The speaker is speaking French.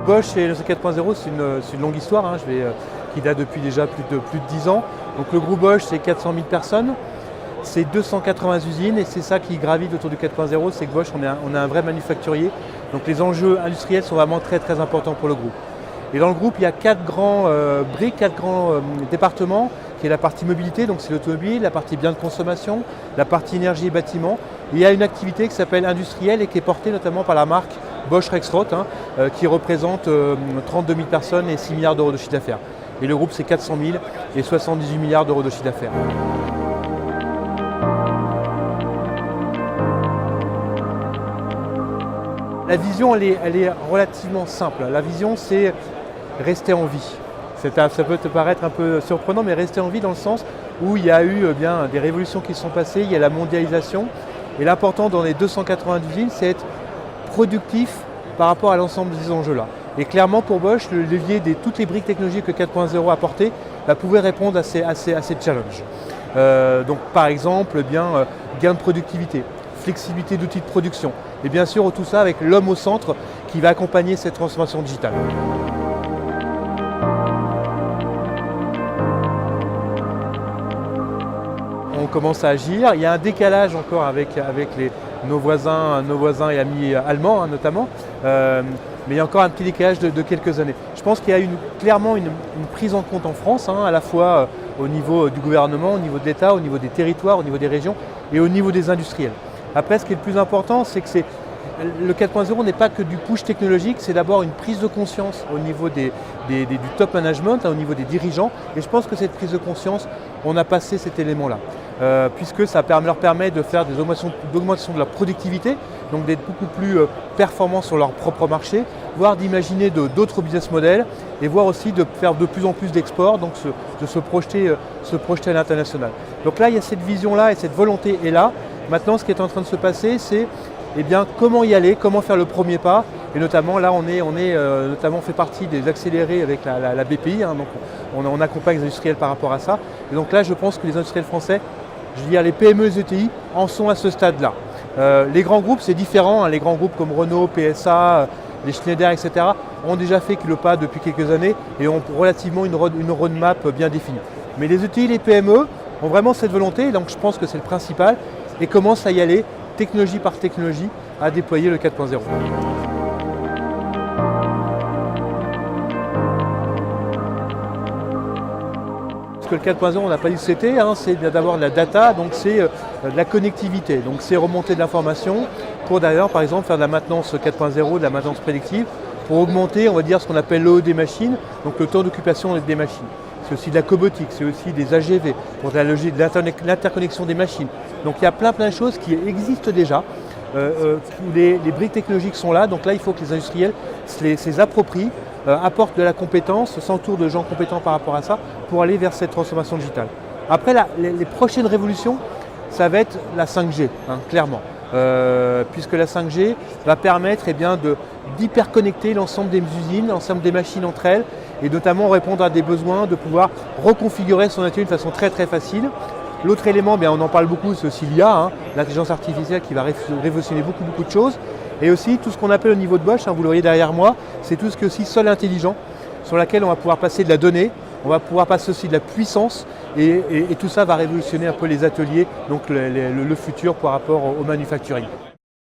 Bosch et l'industrie 4.0, c'est une longue histoire hein, qui date depuis déjà plus de 10 ans. Donc le groupe Bosch, c'est 400 000 personnes, c'est 280 usines et c'est ça qui gravite autour du 4.0, c'est que Bosch, on est un vrai manufacturier. Donc les enjeux industriels sont vraiment très très importants pour le groupe. Et dans le groupe, il y a 4 grands briques, 4 grands départements, qui est la partie mobilité, donc c'est l'automobile, la partie biens de consommation, la partie énergie et bâtiment. Et il y a une activité qui s'appelle industrielle et qui est portée notamment par la marque Bosch Rexroth, qui représente 32 000 personnes et 6 milliards d'euros de chiffre d'affaires. Et le groupe, c'est 400 000 et 78 milliards d'euros de chiffre d'affaires. La vision, elle est relativement simple. La vision, c'est rester en vie. Ça peut te paraître un peu surprenant, mais rester en vie dans le sens où il y a eu bien des révolutions qui se sont passées, il y a la mondialisation. Et l'important dans les 280 usines, c'est être productif par rapport à l'ensemble de ces enjeux-là. Et clairement, pour Bosch, le levier de toutes les briques technologiques que 4.0 a apportées pouvait répondre à ces challenges. Donc, par exemple, gain de productivité, flexibilité d'outils de production. Et bien sûr, tout ça avec l'homme au centre qui va accompagner cette transformation digitale. On commence à agir. Il y a un décalage encore avec nos voisins et amis allemands notamment, mais il y a encore un petit décalage de quelques années. Je pense qu'il y a clairement une prise en compte en France, à la fois au niveau du gouvernement, au niveau de l'État, au niveau des territoires, au niveau des régions et au niveau des industriels. Après, ce qui est le plus important, c'est que le 4.0 n'est pas que du push technologique, c'est d'abord une prise de conscience au niveau du top management, au niveau des dirigeants. Et je pense que cette prise de conscience, on a passé cet élément-là. Puisque ça leur permet de faire des augmentations de leur productivité, donc d'être beaucoup plus performants sur leur propre marché, voire d'imaginer d'autres business models et voire aussi de faire de plus en plus d'exports, donc de se projeter à l'international. Donc là, il y a cette vision-là et cette volonté est là. Maintenant, ce qui est en train de se passer, c'est comment y aller, comment faire le premier pas. Et notamment, là, on fait partie des accélérés avec la BPI, donc on accompagne les industriels par rapport à ça. Et donc là, je pense que les industriels français, je veux dire les PME et les ETI, en sont à ce stade-là. Les grands groupes, c'est différent. Les grands groupes comme Renault, PSA, les Schneider, etc. ont déjà fait le pas depuis quelques années et ont relativement une roadmap bien définie. Mais les ETI et les PME ont vraiment cette volonté, donc je pense que c'est le principal, et commencent à y aller, technologie par technologie, à déployer le 4.0. Ce que le 4.0, on n'a pas dit que c'était, c'est d'avoir de la data, donc c'est de la connectivité. Donc c'est remonter de l'information pour d'ailleurs, par exemple, faire de la maintenance 4.0, de la maintenance prédictive, pour augmenter, on va dire, ce qu'on appelle l'eau des machines, donc le temps d'occupation des machines. C'est aussi de la cobotique, c'est aussi des AGV, pour de l'interconnexion des machines. Donc il y a plein de choses qui existent déjà. Les briques technologiques sont là, donc là il faut que les industriels se approprient, apportent de la compétence, s'entourent de gens compétents par rapport à ça, pour aller vers cette transformation digitale. Après, les prochaines révolutions, ça va être la 5G, clairement. Puisque la 5G va permettre d'hyperconnecter l'ensemble des usines, l'ensemble des machines entre elles, et notamment répondre à des besoins de pouvoir reconfigurer son atelier de façon très très facile. L'autre élément, on en parle beaucoup, c'est aussi l'IA, l'intelligence artificielle qui va révolutionner beaucoup de choses. Et aussi tout ce qu'on appelle au niveau de Bosch, vous le voyez derrière moi, c'est tout ce qui est aussi sol intelligent, sur laquelle on va pouvoir passer de la donnée, on va pouvoir passer aussi de la puissance, et tout ça va révolutionner un peu les ateliers, donc le futur par rapport au manufacturing.